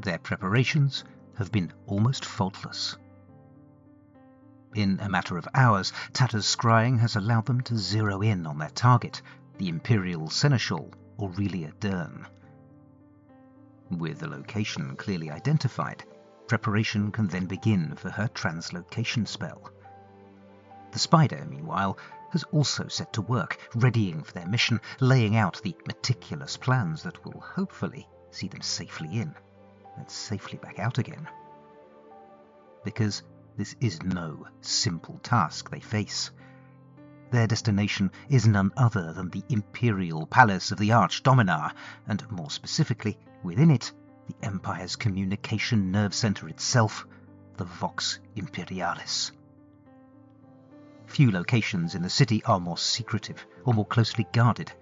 Their preparations have been almost faultless. In a matter of hours, Tatters' scrying has allowed them to zero in on their target, the Imperial Seneschal, Aurelia Dern. With the location clearly identified, preparation can then begin for her translocation spell. The Spider, meanwhile, has also set to work, readying for their mission, laying out the meticulous plans that will hopefully see them safely in and safely back out again. Because this is no simple task they face. Their destination is none other than the Imperial Palace of the Archdominar, and more specifically, within it, the Empire's communication nerve center itself, the Vox Imperialis. Few locations in the city are more secretive or more closely guarded.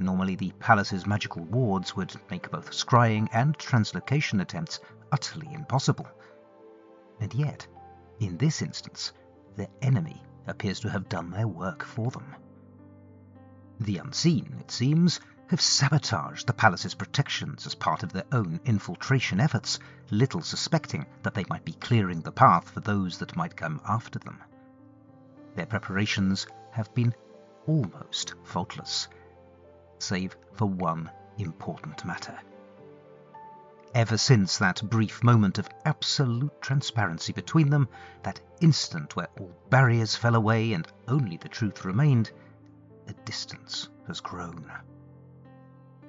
Normally the palace's magical wards would make both scrying and translocation attempts utterly impossible. And yet, in this instance, their enemy appears to have done their work for them. The unseen, it seems, have sabotaged the palace's protections as part of their own infiltration efforts, little suspecting that they might be clearing the path for those that might come after them. Their preparations have been almost faultless, save for one important matter. Ever since that brief moment of absolute transparency between them, that instant where all barriers fell away and only the truth remained, a distance has grown.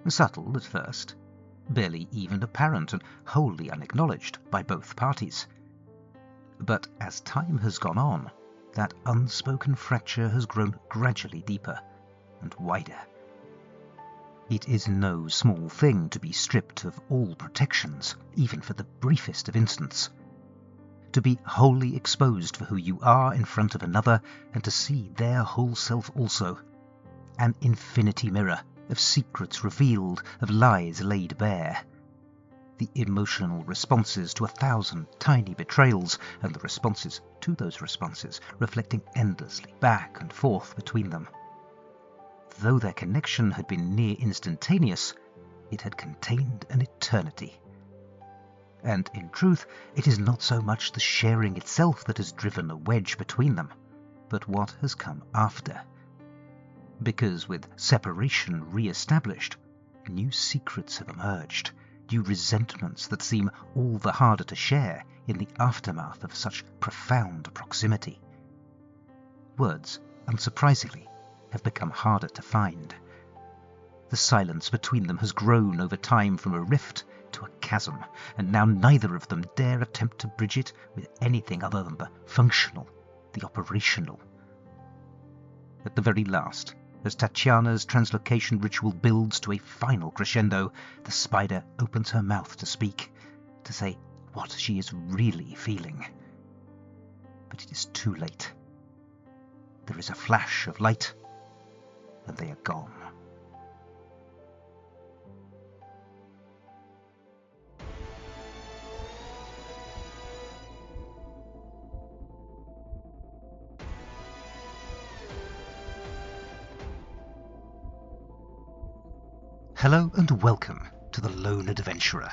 Subtle at first, barely even apparent and wholly unacknowledged by both parties. But as time has gone on, that unspoken fracture has grown gradually deeper and wider. It is no small thing to be stripped of all protections, even for the briefest of instants. To be wholly exposed for who you are in front of another, and to see their whole self also. An infinity mirror of secrets revealed, of lies laid bare. The emotional responses to 1,000 tiny betrayals, and the responses to those responses reflecting endlessly back and forth between them. Though their connection had been near instantaneous, it had contained an eternity. And in truth, it is not so much the sharing itself that has driven a wedge between them, but what has come after. Because with separation re-established, new secrets have emerged, new resentments that seem all the harder to share in the aftermath of such profound proximity. Words, unsurprisingly, have become harder to find. The silence between them has grown over time from a rift to a chasm, and now neither of them dare attempt to bridge it with anything other than the functional, the operational. At the very last, as Tatiana's translocation ritual builds to a final crescendo, the Spider opens her mouth to speak, to say what she is really feeling. But it is too late. There is a flash of light, and they are gone. Hello and welcome to The Lone Adventurer,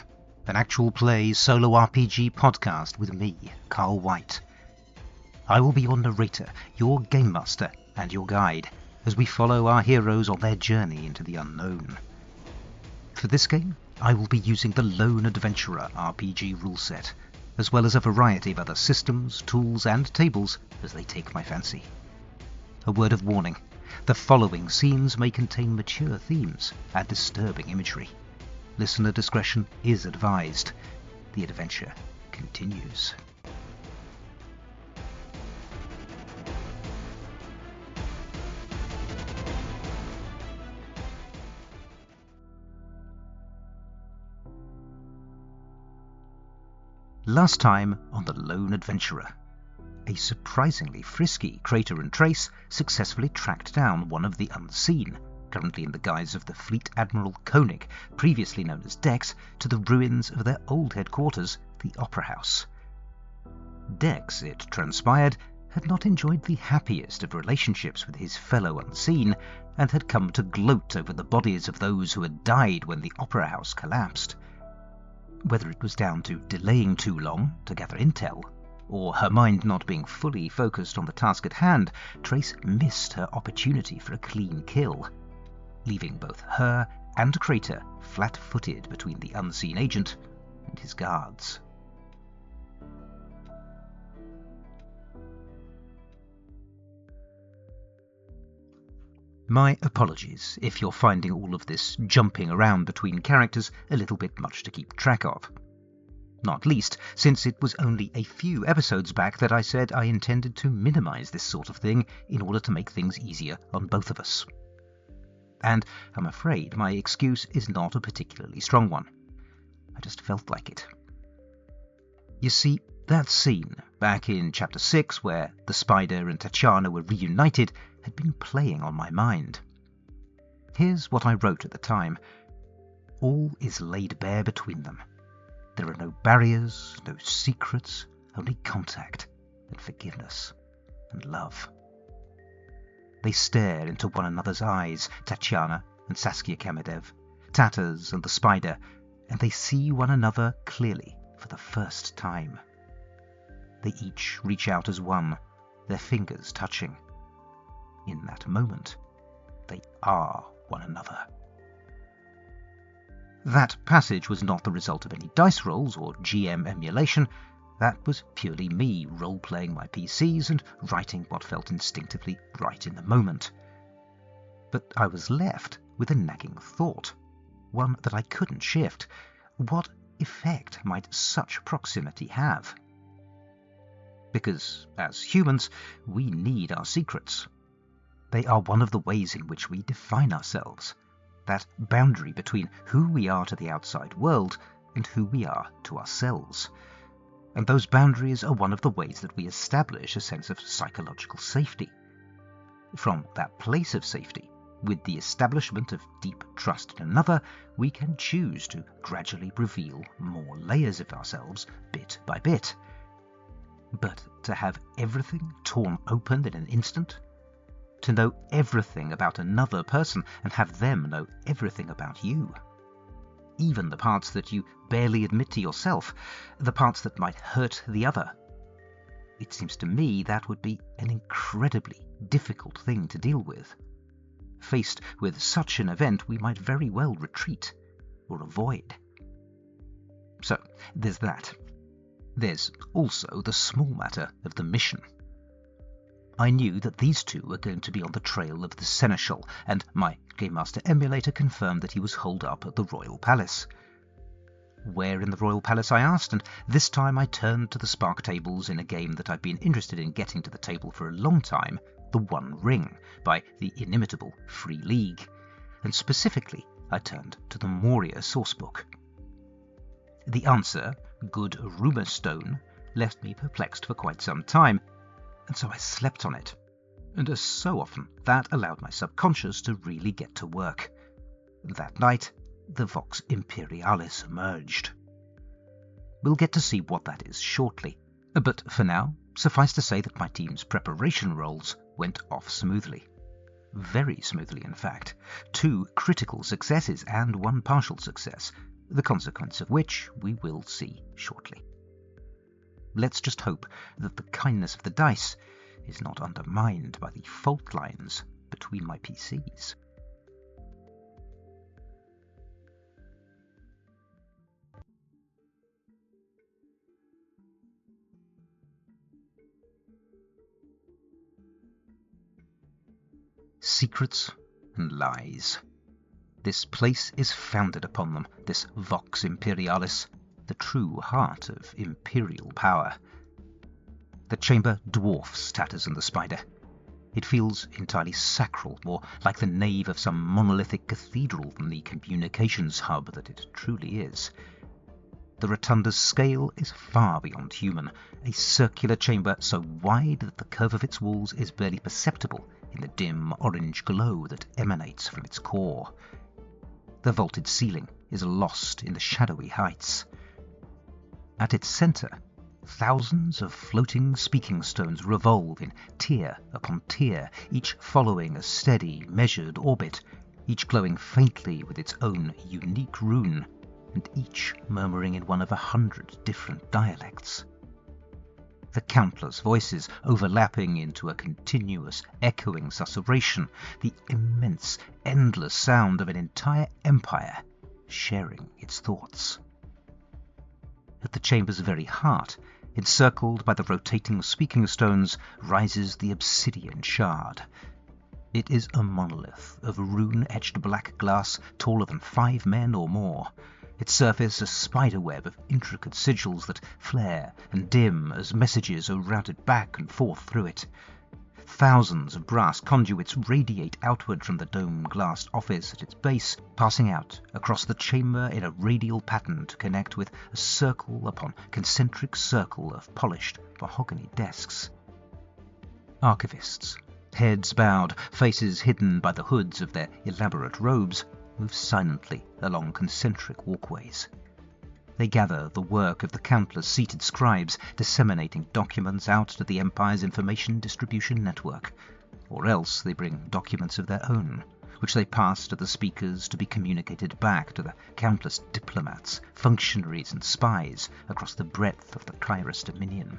an actual play solo RPG podcast with me, Carl White. I will be your narrator, your game master, and your guide, as we follow our heroes on their journey into the unknown. For this game, I will be using the Lone Adventurer RPG rule set, as well as a variety of other systems, tools, and tables as they take my fancy. A word of warning. The following scenes may contain mature themes and disturbing imagery. Listener discretion is advised. The adventure continues. Last time on The Lone Adventurer, a surprisingly frisky Crater and Trace successfully tracked down one of the unseen, currently in the guise of the Fleet Admiral Koenig, previously known as Dex, to the ruins of their old headquarters, the Opera House. Dex, it transpired, had not enjoyed the happiest of relationships with his fellow unseen, and had come to gloat over the bodies of those who had died when the Opera House collapsed. Whether it was down to delaying too long to gather intel, or her mind not being fully focused on the task at hand, Trace missed her opportunity for a clean kill, leaving both her and Crater flat-footed between the unseen agent and his guards. My apologies if you're finding all of this jumping around between characters a little bit much to keep track of. Not least since it was only a few episodes back that I said I intended to minimize this sort of thing in order to make things easier on both of us. And I'm afraid my excuse is not a particularly strong one. I just felt like it. You see, that scene back in Chapter 6 where the Spider and Tatiana were reunited had been playing on my mind. Here's what I wrote at the time. All is laid bare between them. There are no barriers, no secrets, only contact and forgiveness and love. They stare into one another's eyes, Tatiana and Saskia Kamadev, Tatters and the Spider, and they see one another clearly for the first time. They each reach out as one, their fingers touching. In that moment, they are one another. That passage was not the result of any dice rolls or GM emulation. That was purely me role-playing my PCs and writing what felt instinctively right in the moment. But I was left with a nagging thought, one that I couldn't shift. What effect might such proximity have? Because, as humans, we need our secrets. They are one of the ways in which we define ourselves, that boundary between who we are to the outside world and who we are to ourselves. And those boundaries are one of the ways that we establish a sense of psychological safety. From that place of safety, with the establishment of deep trust in another, we can choose to gradually reveal more layers of ourselves bit by bit. But to have everything torn open in an instant, to know everything about another person and have them know everything about you, even the parts that you barely admit to yourself, the parts that might hurt the other. It seems to me that would be an incredibly difficult thing to deal with. Faced with such an event, we might very well retreat or avoid. So, there's that. There's also the small matter of the mission. I knew that these two were going to be on the trail of the Seneschal, and my Game Master emulator confirmed that he was holed up at the Royal Palace. Where in the Royal Palace, I asked, and this time I turned to the Spark tables in a game that I'd been interested in getting to the table for a long time, The One Ring, by the inimitable Free League, and specifically I turned to the Moria sourcebook. The answer, Good Rumour Stone, left me perplexed for quite some time, and so I slept on it. And as so often, that allowed my subconscious to really get to work. That night, the Vox Imperialis emerged. We'll get to see what that is shortly, but for now, suffice to say that my team's preparation rolls went off smoothly. Very smoothly, in fact. 2 critical successes and 1 partial success, the consequence of which we will see shortly. Let's just hope that the kindness of the dice is not undermined by the fault lines between my PCs. Secrets and lies. This place is founded upon them, this Vox Imperialis, the true heart of imperial power. The chamber dwarfs Tatters and the Spider. It feels entirely sacral, more like the nave of some monolithic cathedral than the communications hub that it truly is. The rotunda's scale is far beyond human, a circular chamber so wide that the curve of its walls is barely perceptible in the dim orange glow that emanates from its core. The vaulted ceiling is lost in the shadowy heights. At its center, thousands of floating speaking stones revolve in tier upon tier, each following a steady, measured orbit, each glowing faintly with its own unique rune, and each murmuring in one of 100 different dialects. The countless voices overlapping into a continuous, echoing susurration, the immense, endless sound of an entire empire sharing its thoughts. At the chamber's very heart, encircled by the rotating speaking stones, rises the obsidian shard. It is a monolith of rune-etched black glass taller than 5 men or more, its surface a spiderweb of intricate sigils that flare and dim as messages are routed back and forth through it. Thousands of brass conduits radiate outward from the dome-glassed office at its base, passing out across the chamber in a radial pattern to connect with a circle upon concentric circle of polished mahogany desks. Archivists, heads bowed, faces hidden by the hoods of their elaborate robes, move silently along concentric walkways. They gather the work of the countless seated scribes, disseminating documents out to the Empire's information distribution network. Or else they bring documents of their own, which they pass to the speakers to be communicated back to the countless diplomats, functionaries and spies across the breadth of the Kairos Dominion.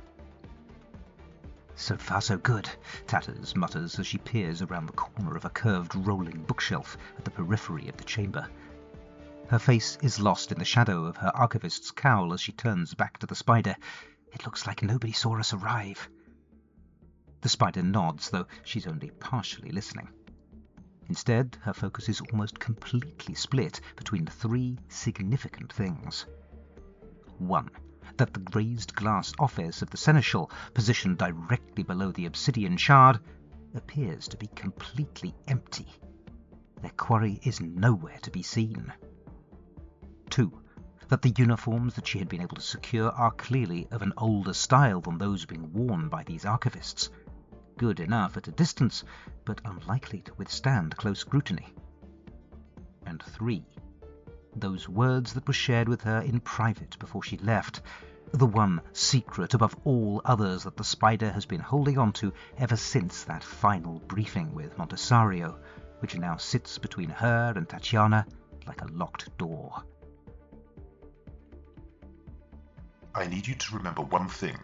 So far so good, Tatters mutters as she peers around the corner of a curved rolling bookshelf at the periphery of the chamber. Her face is lost in the shadow of her archivist's cowl as she turns back to the spider. It looks like nobody saw us arrive. The spider nods, though she's only partially listening. Instead, her focus is almost completely split between 3 significant things. 1. That the raised glass office of the seneschal, positioned directly below the obsidian shard, appears to be completely empty. Their quarry is nowhere to be seen. 2. That the uniforms that she had been able to secure are clearly of an older style than those being worn by these archivists. Good enough at a distance, but unlikely to withstand close scrutiny. And 3. Those words that were shared with her in private before she left, the one secret above all others that the spider has been holding on to ever since that final briefing with Montesario, which now sits between her and Tatiana like a locked door. I need you to remember one thing,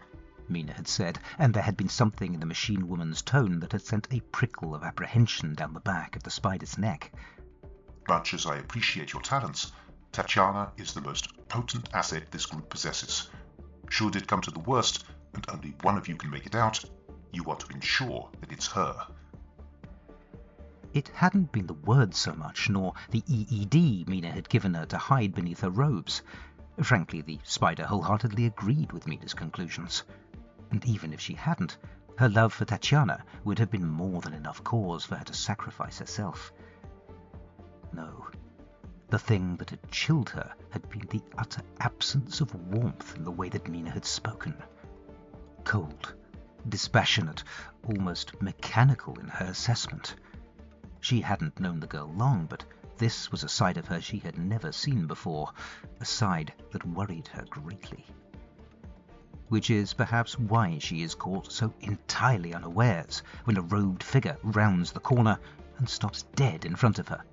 Mina had said, and there had been something in the machine woman's tone that had sent a prickle of apprehension down the back of the spider's neck. Much as I appreciate your talents, Tatiana is the most potent asset this group possesses. Should it come to the worst, and only one of you can make it out, you want to ensure that it's her. It hadn't been the words so much, nor the EED Mina had given her to hide beneath her robes. Frankly, the spider wholeheartedly agreed with Mina's conclusions. And even if she hadn't, her love for Tatiana would have been more than enough cause for her to sacrifice herself. No. The thing that had chilled her had been the utter absence of warmth in the way that Mina had spoken. Cold, dispassionate, almost mechanical in her assessment. She hadn't known the girl long, but this was a side of her she had never seen before, a side that worried her greatly. Which is perhaps why she is caught so entirely unawares when a robed figure rounds the corner and stops dead in front of her.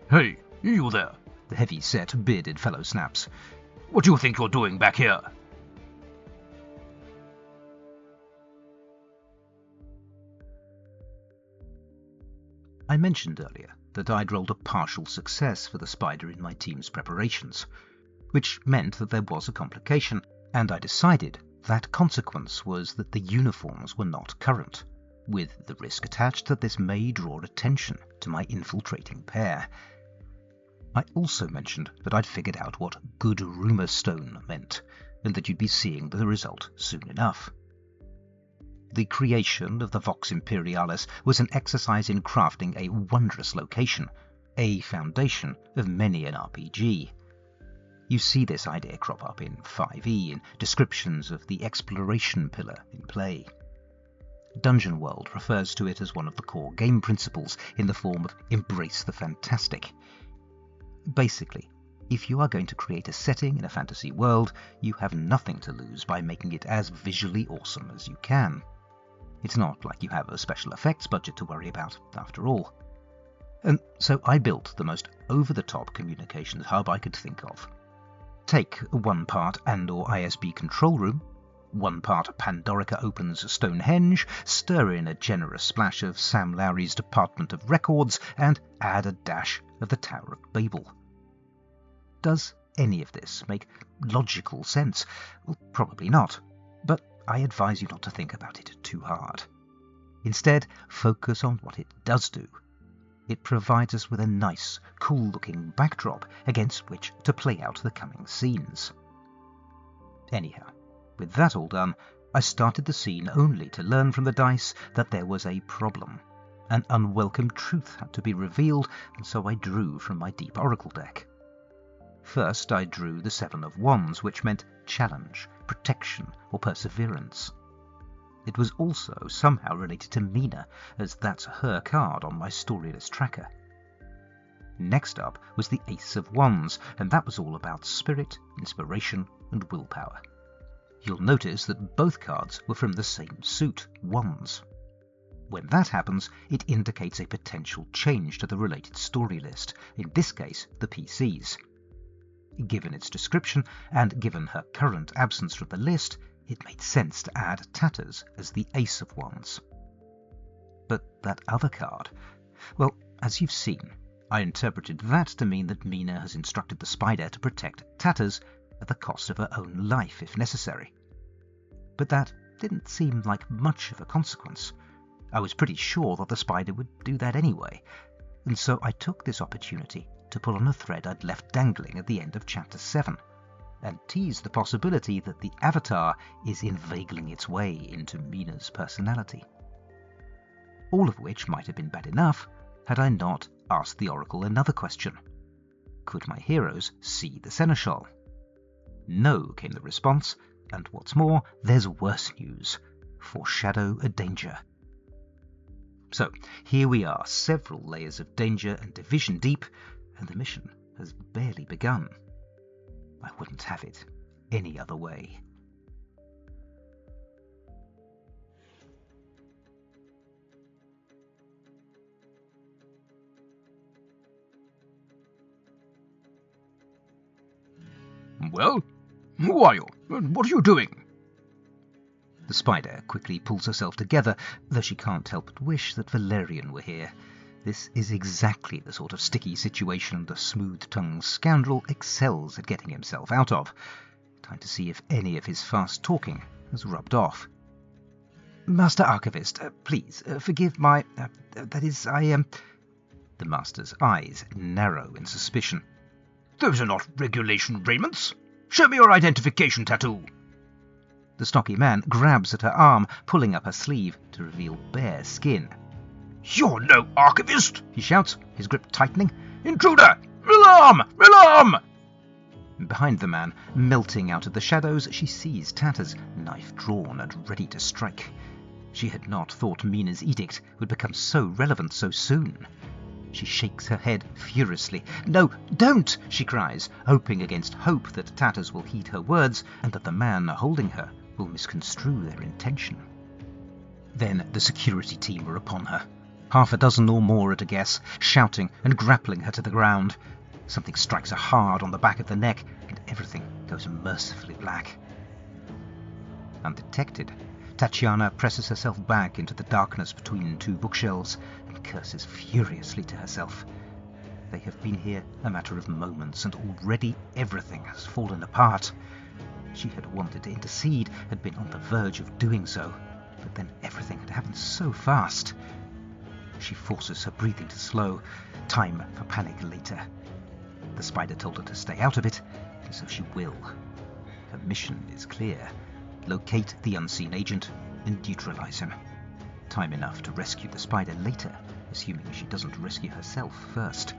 "Hey, you there," the heavy-set bearded fellow snaps. "What do you think you're doing back here?" I mentioned earlier that I'd rolled a partial success for the spider in my team's preparations, which meant that there was a complication, and I decided that consequence was that the uniforms were not current, with the risk attached that this may draw attention to my infiltrating pair. I also mentioned that I'd figured out what good rumour stone meant, and that you'd be seeing the result soon enough. The creation of the Vox Imperialis was an exercise in crafting a wondrous location, a foundation of many an RPG. You see this idea crop up in 5e in descriptions of the exploration pillar in play. Dungeon World refers to it as one of the core game principles in the form of embrace the fantastic. Basically, if you are going to create a setting in a fantasy world, you have nothing to lose by making it as visually awesome as you can. It's not like you have a special effects budget to worry about, after all. And So I built the most over-the-top communications hub I could think of. Take 1 part Andor ISB control room, 1 part Pandorica opens Stonehenge, stir in a generous splash of Sam Lowry's Department of Records, and add a dash of the Tower of Babel. Does any of this make logical sense? Well, probably not, but I advise you not to think about it too hard. Instead, focus on what it does do. It provides us with a nice, cool-looking backdrop against which to play out the coming scenes. Anyhow, with that all done, I started the scene only to learn from the dice that there was a problem. An unwelcome truth had to be revealed, and so I drew from my deep oracle deck. First, I drew the 7 of Wands, which meant challenge, protection, or perseverance. It was also somehow related to Mina, as that's her card on my storyless tracker. Next up was the Ace of Wands, and that was all about spirit, inspiration, and willpower. You'll notice that both cards were from the same suit, Wands. When that happens, it indicates a potential change to the related story list, in this case the PCs. Given its description, and given her current absence from the list, it made sense to add Tatters as the Ace of Wands. But that other card, well, as you've seen, I interpreted that to mean that Mina has instructed the spider to protect Tatters at the cost of her own life if necessary. But that didn't seem like much of a consequence. I was pretty sure that the spider would do that anyway, and so I took this opportunity to pull on a thread I'd left dangling at the end of Chapter 7, and tease the possibility that the Avatar is inveigling its way into Mina's personality. All of which might have been bad enough had I not asked the Oracle another question. Could my heroes see the seneschal? No, came the response, and what's more, there's worse news. Foreshadow a danger. So, here we are, several layers of danger and division deep, and the mission has barely begun. I wouldn't have it any other way. Well, who are you? And what are you doing? The spider quickly pulls herself together, though she can't help but wish that Valerian were here. This is exactly the sort of sticky situation the smooth-tongued scoundrel excels at getting himself out of. Time to see if any of his fast talking has rubbed off. Master Archivist, please, forgive my... that is, I am... The Master's eyes narrow in suspicion. Those are not regulation raiments. Show me your identification tattoo. The stocky man grabs at her arm, pulling up her sleeve to reveal bare skin. You're no archivist, he shouts, his grip tightening. Intruder! Alarm! Alarm! Behind the man, melting out of the shadows, she sees Tatters, knife drawn and ready to strike. She had not thought Mina's edict would become so relevant so soon. She shakes her head furiously. No, don't, she cries, hoping against hope that Tatters will heed her words and that the man holding her will misconstrue their intention. Then the security team are upon her. Half a dozen or more at a guess, shouting and grappling her to the ground. Something strikes her hard on the back of the neck, and everything goes mercifully black. Undetected, Tatiana presses herself back into the darkness between 2 bookshelves and curses furiously to herself. They have been here a matter of moments, and already everything has fallen apart. She had wanted to intercede, had been on the verge of doing so, but then everything had happened so fast. She forces her breathing to slow. Time for panic later. The spider told her to stay out of it, and so she will. Her mission is clear. Locate the unseen agent and neutralize him. Time enough to rescue the spider later, assuming she doesn't rescue herself first.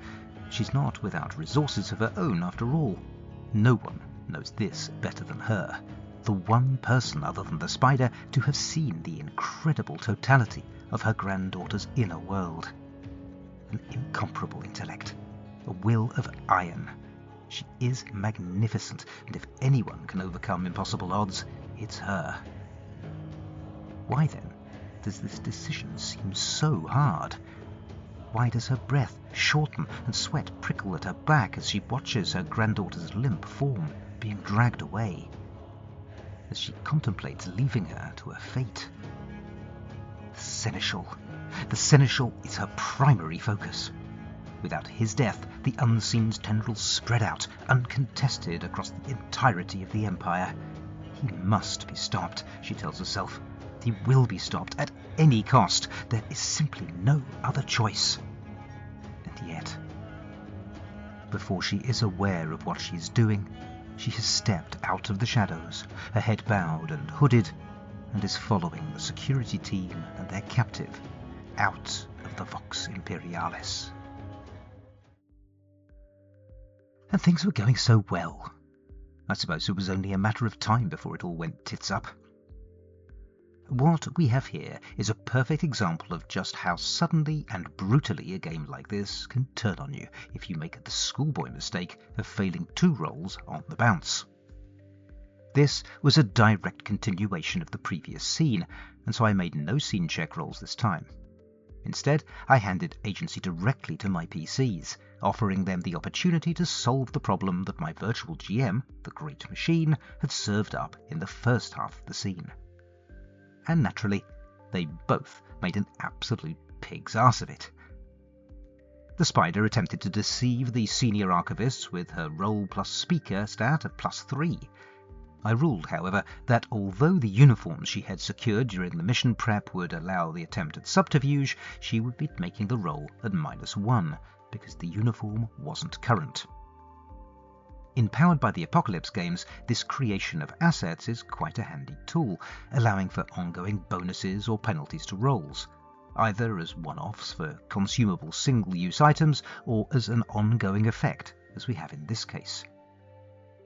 She's not without resources of her own, after all. No one knows this better than her. The one person other than the spider to have seen the incredible totality of her granddaughter's inner world. An incomparable intellect, a will of iron. She is magnificent, and if anyone can overcome impossible odds, it's her. Why then does this decision seem so hard? why does her breath shorten and sweat prickle at her back as she watches her granddaughter's limp form being dragged away, as she contemplates leaving her to her fate? The seneschal. The seneschal is her primary focus. Without his death, the unseen tendrils spread out, uncontested across the entirety of the Empire. He must be stopped, she tells herself. He will be stopped at any cost. There is simply no other choice. And yet, before she is aware of what she is doing, she has stepped out of the shadows, her head bowed and hooded, and is following the security team and their captive out of the Vox Imperialis. And things were going so well. I suppose it was only a matter of time before it all went tits up. What we have here is a perfect example of just how suddenly and brutally a game like this can turn on you if you make the schoolboy mistake of failing 2 rolls on the bounce. This was a direct continuation of the previous scene, and so I made no scene check rolls this time. Instead, I handed agency directly to my PCs, offering them the opportunity to solve the problem that my virtual GM, the Great Machine, had served up in the first half of the scene. And naturally, they both made an absolute pig's arse of it. The Spider attempted to deceive the senior archivist with her roll plus speaker stat of +3. I ruled, however, that although the uniforms she had secured during the mission prep would allow the attempt at subterfuge, she would be making the roll at -1, because the uniform wasn't current. Empowered by the Apocalypse games, this creation of assets is quite a handy tool, allowing for ongoing bonuses or penalties to rolls, either as one-offs for consumable single-use items or as an ongoing effect, as we have in this case.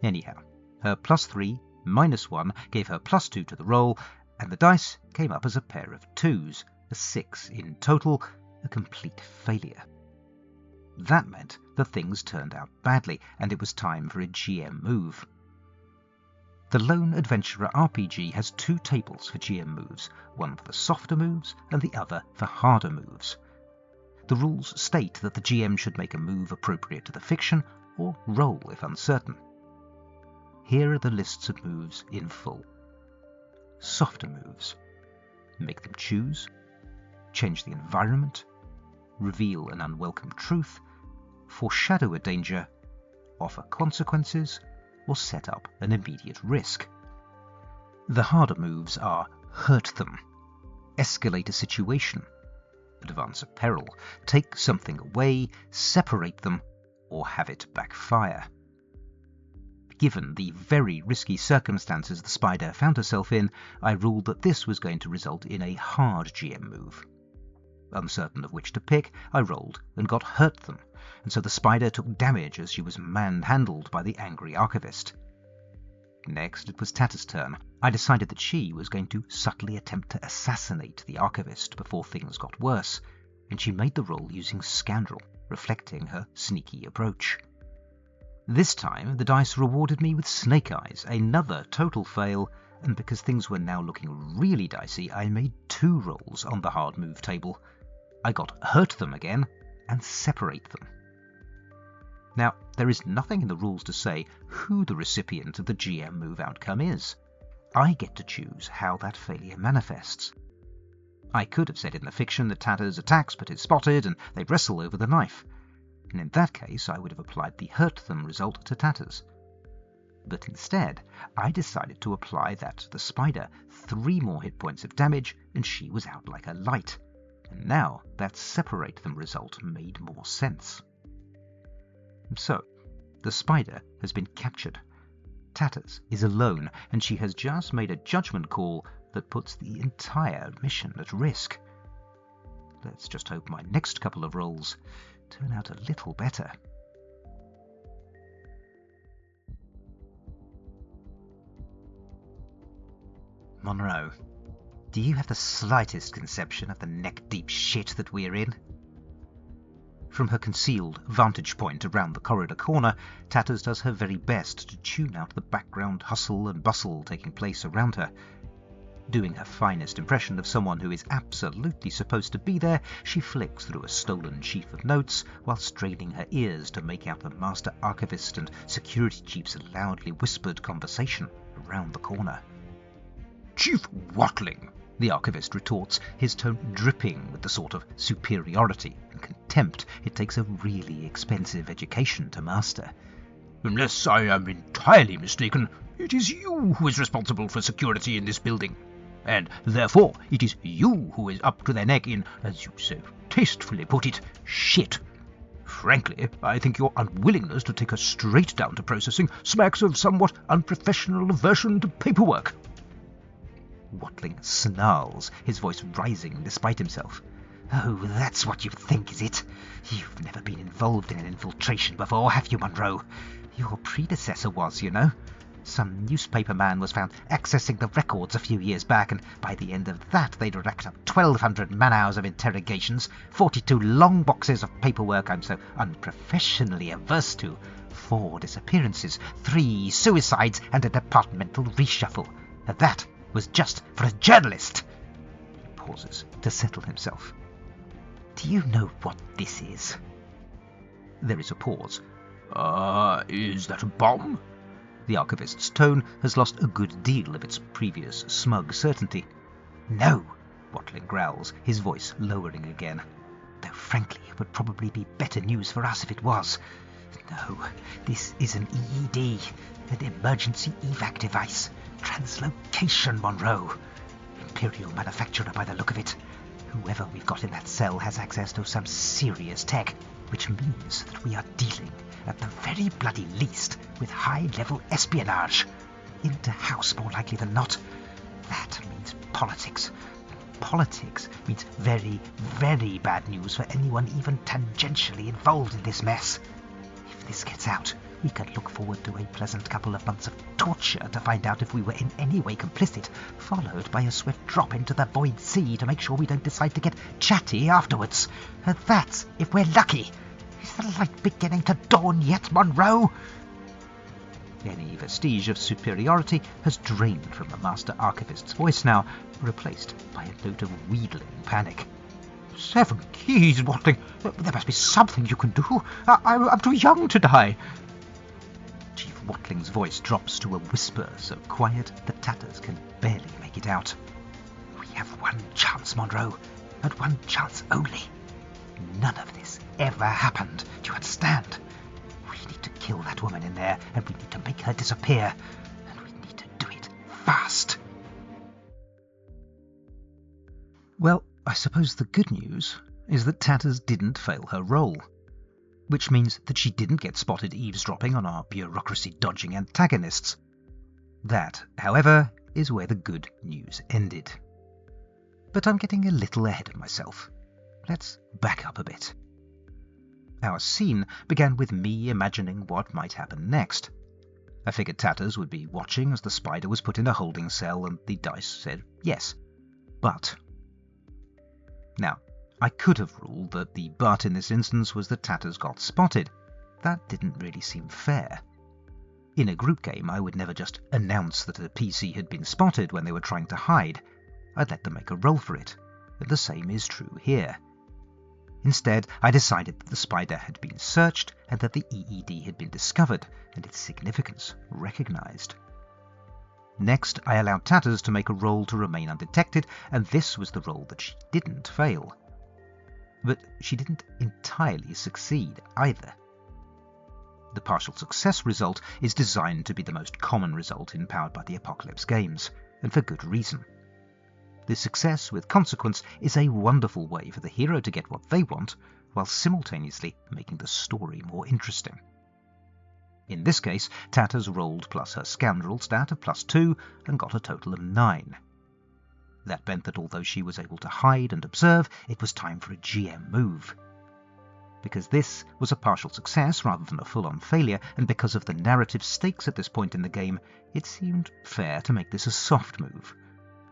Anyhow, her +3, -1 gave her +2 to the roll, and the dice came up as a pair of 2s, a 6 in total, a complete failure. That meant that things turned out badly, and it was time for a GM move. The Lone Adventurer RPG has 2 tables for GM moves, one for the softer moves and the other for harder moves. The rules state that the GM should make a move appropriate to the fiction, or roll if uncertain. Here are the lists of moves in full. Softer moves. Make them choose, change the environment, reveal an unwelcome truth, foreshadow a danger, offer consequences, or set up an immediate risk. The harder moves are hurt them, escalate a situation, advance a peril, take something away, separate them, or have it backfire. Given the very risky circumstances the Spider found herself in, I ruled that this was going to result in a hard GM move. Uncertain of which to pick, I rolled and got hurt them, and so the Spider took damage as she was manhandled by the angry archivist. Next, it was Tatters' turn. I decided that she was going to subtly attempt to assassinate the archivist before things got worse, and she made the roll using Scoundrel, reflecting her sneaky approach. This time, the dice rewarded me with Snake Eyes, another total fail, and because things were now looking really dicey, I made 2 rolls on the hard move table. I got hurt them again, and separate them. Now, there is nothing in the rules to say who the recipient of the GM move outcome is. I get to choose how that failure manifests. I could have said in the fiction that Tatters attacks but is spotted, and they wrestle over the knife. And in that case, I would have applied the hurt them result to Tatters. But instead, I decided to apply that to the Spider, 3 more hit points of damage, and she was out like a light. And now that separate them result made more sense. So, the Spider has been captured. Tatters is alone, and she has just made a judgment call that puts the entire mission at risk. Let's just hope my next couple of rolls turn out a little better. Monroe, do you have the slightest conception of the neck-deep shit that we're in? From her concealed vantage point around the corridor corner, Tatters does her very best to tune out the background hustle and bustle taking place around her. Doing her finest impression of someone who is absolutely supposed to be there, she flicks through a stolen sheaf of notes while straining her ears to make out the Master Archivist and Security Chief's loudly whispered conversation around the corner. Chief Watling, the Archivist retorts, his tone dripping with the sort of superiority and contempt it takes a really expensive education to master. Unless I am entirely mistaken, it is you who is responsible for security in this building. And therefore it is you who is up to their neck in, as you so tastefully put it, shit. Frankly, I think your unwillingness to take us straight down to processing smacks of somewhat unprofessional aversion to paperwork. Watling snarls, his voice rising despite himself. Oh, that's what you think, is it? You've never been involved in an infiltration before, have you, Monroe? Your predecessor was, you know. Some newspaper man was found accessing the records a few years back, and by the end of that they'd racked up 1,200 man-hours of interrogations, 42 long boxes of paperwork I'm so unprofessionally averse to, 4 disappearances, 3 suicides, and a departmental reshuffle. And that was just for a journalist. He pauses to settle himself. Do you know what this is? There is a pause. Is that a bomb? The Archivist's tone has lost a good deal of its previous smug certainty. No, Watling growls, his voice lowering again. Though frankly, it would probably be better news for us if it was. No, this is an EED, an emergency evac device. Translocation, Monroe. Imperial manufacturer by the look of it. Whoever we've got in that cell has access to some serious tech, which means that we are dealing, at the very bloody least, with high-level espionage. Inter-house, more likely than not. That means politics. Politics means very, very bad news for anyone even tangentially involved in this mess. If this gets out, we can look forward to a pleasant couple of months of torture to find out if we were in any way complicit, followed by a swift drop into the void sea to make sure we don't decide to get chatty afterwards. And that's if we're lucky. Is the light beginning to dawn yet, Monroe? Any vestige of superiority has drained from the Master Archivist's voice now, replaced by a note of wheedling panic. 7 keys, Watling. There must be something you can do. I'm too young to die. Chief Watling's voice drops to a whisper so quiet that Tatters can barely make it out. We have one chance, Monroe, and one chance only. None of this ever happened, do you understand? We need to kill that woman in there, and we need to make her disappear, and we need to do it fast. Well, I suppose the good news is that Tatters didn't fail her role, which means that she didn't get spotted eavesdropping on our bureaucracy-dodging antagonists. That, however, is where the good news ended. But I'm getting a little ahead of myself. Let's back up a bit. Our scene began with me imagining what might happen next. I figured Tatters would be watching as the spider was put in a holding cell and the dice said yes. But... Now, I could have ruled that the but in this instance was that Tatters got spotted. That didn't really seem fair. In a group game, I would never just announce that a PC had been spotted when they were trying to hide. I'd let them make a roll for it, and the same is true here. Instead, I decided that the spider had been searched and that the EED had been discovered and its significance recognized. Next, I allowed Tatters to make a roll to remain undetected, and this was the roll that she didn't fail. But she didn't entirely succeed either. The partial success result is designed to be the most common result in Powered by the Apocalypse games, and for good reason. The success with consequence is a wonderful way for the hero to get what they want, while simultaneously making the story more interesting. In this case, Tatters rolled plus her scoundrel stat of +2 and got a total of 9. That meant that although she was able to hide and observe, it was time for a GM move. Because this was a partial success rather than a full-on failure, and because of the narrative stakes at this point in the game, it seemed fair to make this a soft move.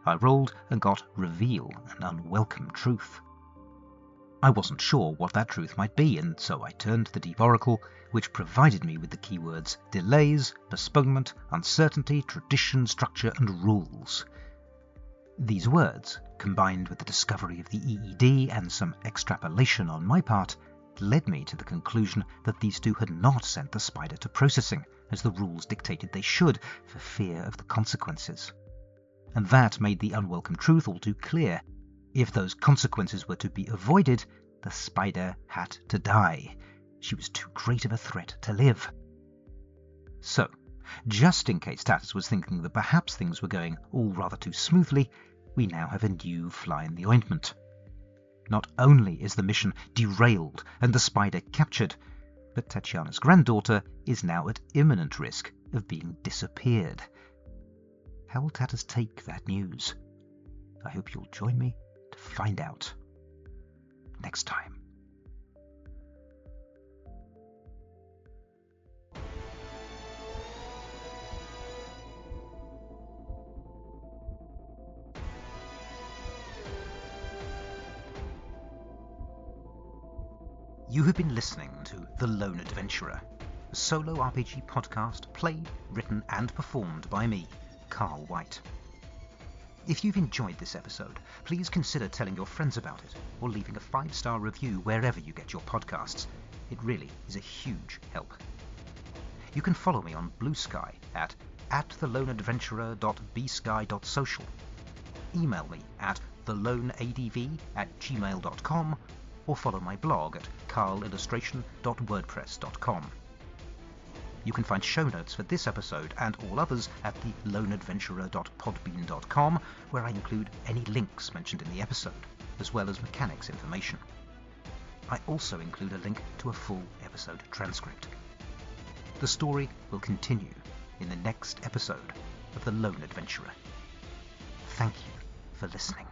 I rolled and got Reveal, an unwelcome truth. I wasn't sure what that truth might be, and so I turned to the Deep Oracle, which provided me with the keywords delays, postponement, uncertainty, tradition, structure, and rules. These words, combined with the discovery of the EED and some extrapolation on my part, led me to the conclusion that these two had not sent the spider to processing, as the rules dictated they should, for fear of the consequences. And that made the unwelcome truth all too clear. If those consequences were to be avoided, the spider had to die. She was too great of a threat to live. So, just in case Tatters was thinking that perhaps things were going all rather too smoothly, we now have a new fly in the ointment. Not only is the mission derailed and the spider captured, but Tatiana's granddaughter is now at imminent risk of being disappeared. How will Tatters take that news? I hope you'll join me to find out next time. You have been listening to The Lone Adventurer, a solo RPG podcast played, written and performed by me, Carl White. If you've enjoyed this episode, please consider telling your friends about it or leaving a 5-star review wherever you get your podcasts. It really is a huge help. You can follow me on BlueSky at theloneadventurer.bsky.social. Email me at theloneadv@gmail.com or follow my blog at carlillustration.wordpress.com. You can find show notes for this episode and all others at theloneadventurer.podbean.com, where I include any links mentioned in the episode, as well as mechanics information. I also include a link to a full episode transcript. The story will continue in the next episode of The Lone Adventurer. Thank you for listening.